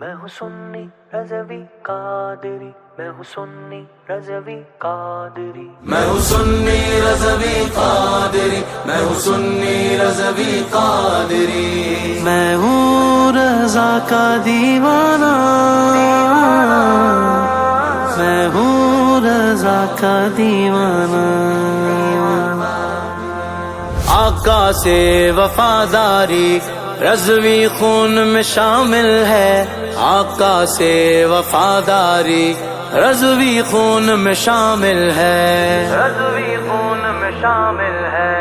میں ہوں سنی رضوی قادری، میں ہوں سنی رضوی قادری، میں ہوں سنی رضوی قادری، میں ہوں سنی رضوی قادری، میں ہوں رضا کا دیوانہ، میں ہوں رضا کا دیوانہ، آقا سے وفاداری رضوی خون میں شامل ہے، آقا سے وفاداری رضوی خون میں شامل ہے، رضوی خون میں شامل ہے۔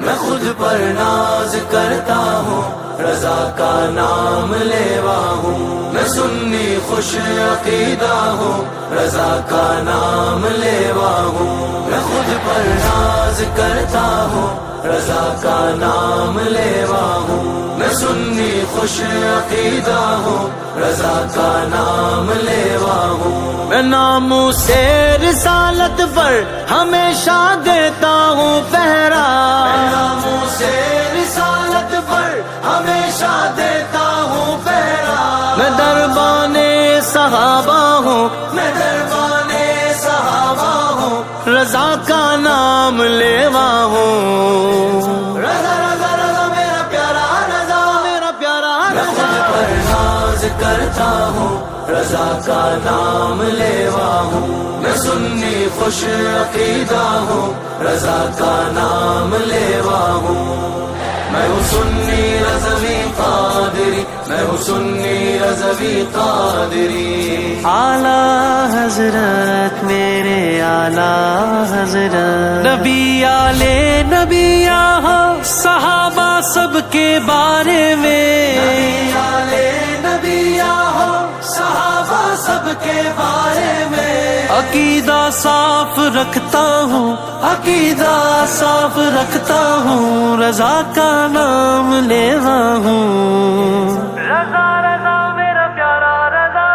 میں خود پر ناز کرتا ہوں، رضا کا نام لیوا ہوں، میں سنی خوش عقیدہ ہوں، رضا کا نام لیوا ہوں، میں خود پر ناز کرتا ہوں، رضا کا نام لیوا ہوں، میں سنی خوش عقیدہ ہوں، رضا کا نام لیوا ہوں، میں ناموں سے رسالت پر ہمیشہ دیتا ہوں پہرا، میں ناموں سے رسالت پر ہمیشہ دیتا ہوں پہرا، میں دربانے صحابہ ہوں، میں دربانے صحابہ ہوں، رضا کا نام لیوا ہوں، رضا رضا رضا میرا پیارا رضا، میرا پیارا رضا، میں خود پر ناز کرتا ہوں، رضا کا نام لیوا ہوں، میں سنی خوش عقیدہ ہوں، رضا کا نام لیوا ہوں، میں ہوں سنی رضوی قادری، میں ہوں سنی رضوی قادری، اعلیٰ حضرت میرے اعلیٰ حضرت، نبی آلے نبی ہو صحابہ سب کے بارے میں، نبی آلے نبی ہو صحابہ سب کے بارے میں، عقیدہ صاف رکھتا ہوں، عقیدہ صاف رکھتا ہوں، رضا کا نام لیوا ہوں، رضا رضا میرا پیارا رضا،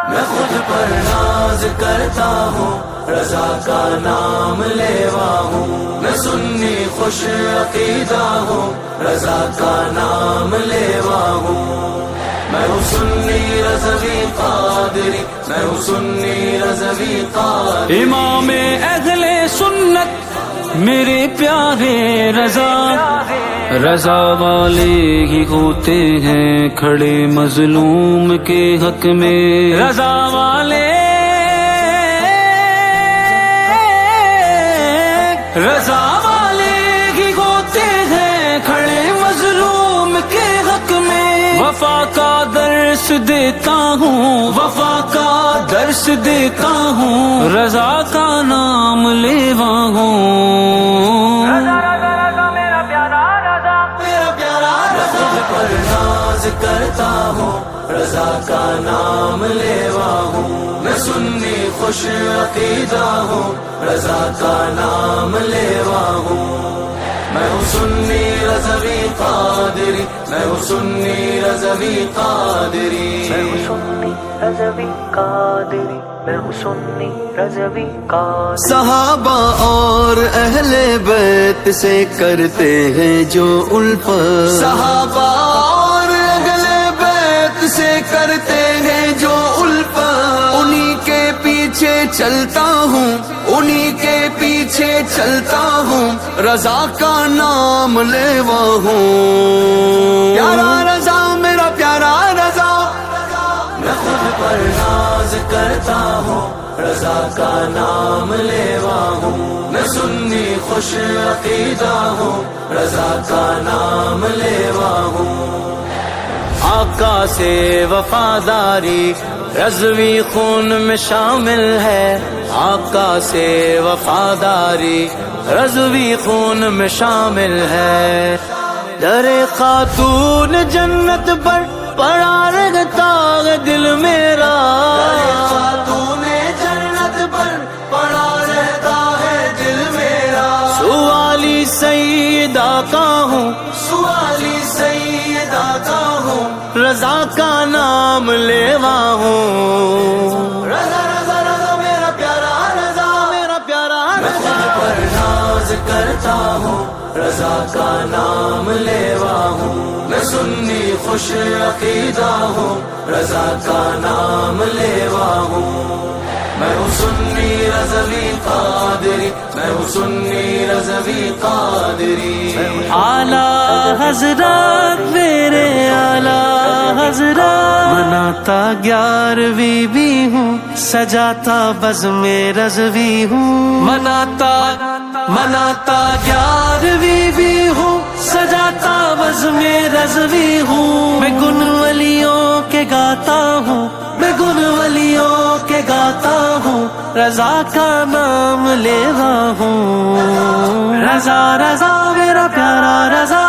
میں خود پر ناز کرتا ہوں، رضا کا نام لیوا ہوں، میں سنی خوش عقیدہ ہوں، رضا کا نام لیوا ہوں، میں ہوں سنی رضوی قادری، میں ہوں سنی رضوی قادری، امام اہل سنت میرے پیارے رضا، رضا والے ہی ہوتے ہیں کھڑے مظلوم کے حق میں، رضا والے رضا والے ہی ہوتے ہیں کھڑے مظلوم کے حق میں، وفا کا درس دیتا ہوں، وفا کا درس دیتا ہوں، رضا کا نام لیوا ہوں، رضا رضا رضا میرا پیارا رضا، میرا پیارا رضا، خود پر ناز کرتا ہوں، رضا کا نام لیوا ہوں، میں سنی خوش عقیدہ ہوں، رضا کا نام لیوا ہوں، میں ہوں سنی رضوی قادری، میں ہوں سنی رضوی قادری، میں ہوں سنی رضوی قادری، میں ہوں سنی رضوی قادری، صحابہ اور اہل بیت سے کرتے ہیں جو الفت، صحابہ اور اہل بیت سے کرتے ہیں جو الفت، انہی کے پیچھے چلتا ہوں، انہی کے پیچھے چلتا ہوں، رضا کا نام لیوا ہوں، پیارا رضا میرا پیارا رضا، میں خود پر ناز کرتا ہوں، رضا کا نام لیوا ہوں، میں سنی خوش عقیدہ ہوں، رضا کا نام لیوا ہوں، آقا سے وفاداری رضوی خون میں شامل ہے، آقا سے وفاداری رضوی خون میں شامل ہے، در خاتون جنت پر پڑا رہتا ہے دل میرا، خاتون جنت پر پڑا رہتا ہے دل میرا، سوالی سیدہ کا ہوں، سوالی سیدہ کا ہوں، رضا کا نام لیوا ہوں، رضا رضا رضا میرا پیارا رضا، میرا پیارا رضا، میں خود پر ناز کرتا ہوں، رضا کا نام لیوا ہوں، میں سنی خوش عقیدہ ہوں، رضا کا نام لیوا ہوں. میں ہوں سنی رضوی قادری, میں ہوں سنی رضوی قادری. اعلیٰ حضرات میرے اعلیٰ حضرات, مناتا 11ویں بھی ہوں, سجاتا بزم رضوی ہوں. مناتا 11ویں بھی ہوں, سجاتا بزم رضوی ہوں. میں گن ولیوں کے گاتا ہوں, میں گن ولیوں کے گاتا ہوں, رضا کا نام لیوا ہوں. رضا رضا میرا پیارا رضا,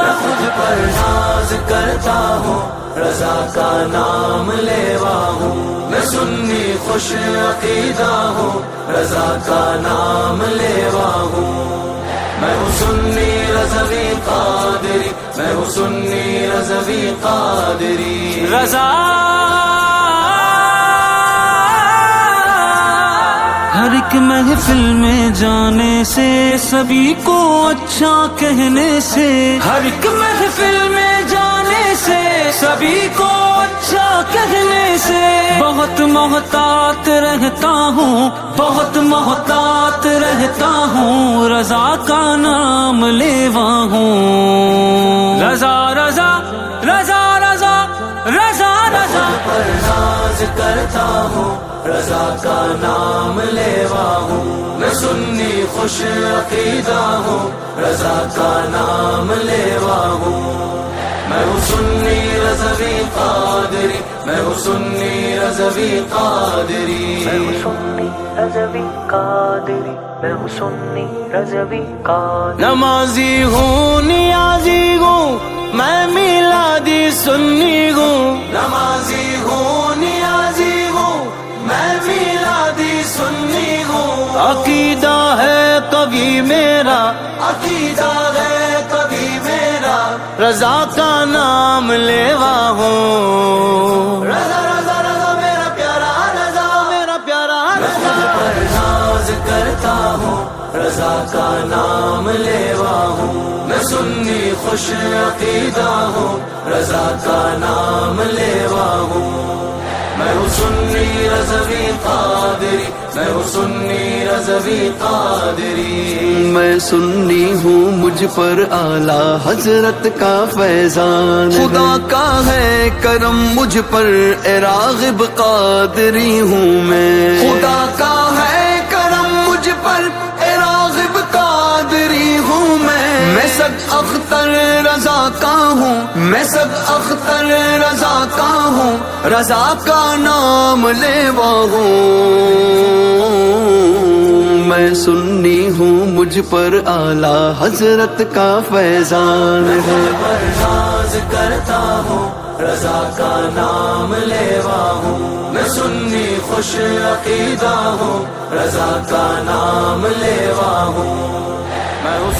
میں خود پر ناز کرتا ہوں, رضا کا نام لیوا ہوں. میں سنی خوش عقیدہ ہوں, رضا کا نام لیوا ہوں. میں ہوں سنی رضوی قادری, میں ہوں سنی رضوی قادری. رضا ہر ایک محفل میں جانے سے, سبھی کو اچھا کہنے سے, ہر ایک محفل میں جانے سے, سبھی کو اچھا کہنے سے, بہت محتاط رہتا ہوں, بہت محتاط رہتا ہوں, رضا کا نام لیوا ہوں. رضا رضا رضا رضا رضا رضا پر ناز کرتا ہوں, رضا کا نام لیوا ہوں. میں سنی خوش عقیدہ ہوں, رضا کا نام لیوا ہوں. میں ہوں سنی رضوی قادری, میں ہوں سنی رضوی قادری. میں ہوں سنی رضوی قادری, میں ہوں سنی رضوی قادری. نمازی ہوں نیازی ہوں, میں میلادی سنی ہوں. نمازی ہوں نیازی ہوں, میں میلادی سنی ہوں. عقیدہ ہے کبھی میرا, عقیدہ ہے کبھی میرا, رضا کا نام لیوا ہوں. رضا رضا رضا میرا پیارا رضا, میرا پیارا میں خود پر ناز کرتا ہوں, رضا کا نام لیوا ہوں. میں سنی خوش عقیدہ ہوں, رضا کا نام لیوا ہوں. میں ہوں سنی رضوی قادری, میں ہوں سنی رضوی قادری. میں سنی ہوں, مجھ پر اعلیٰ حضرت کا فیضان خدا کا ہے کرم مجھ پر, اے راغب قادری ہوں میں. خدا کا ہے کرم مجھ پر, اے راغب قادری ہوں میں. میں سب اختر رضا کا ہوں, میں سب اختر رضا کا ہوں, رضا کا نام لیوا ہوں. میں سنی ہوں, مجھ پر اعلیٰ حضرت کا فیضان ہے. پر ناز کرتا ہوں, رضا کا نام لیوا ہوں. میں سنی خوش عقیدہ ہوں, رضا کا نام لیوا ہوں.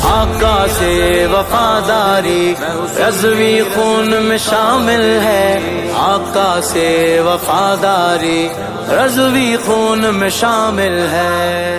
آقا سے وفاداری رضوی خون میں شامل ہے, آقا سے وفاداری رضوی خون میں شامل ہے.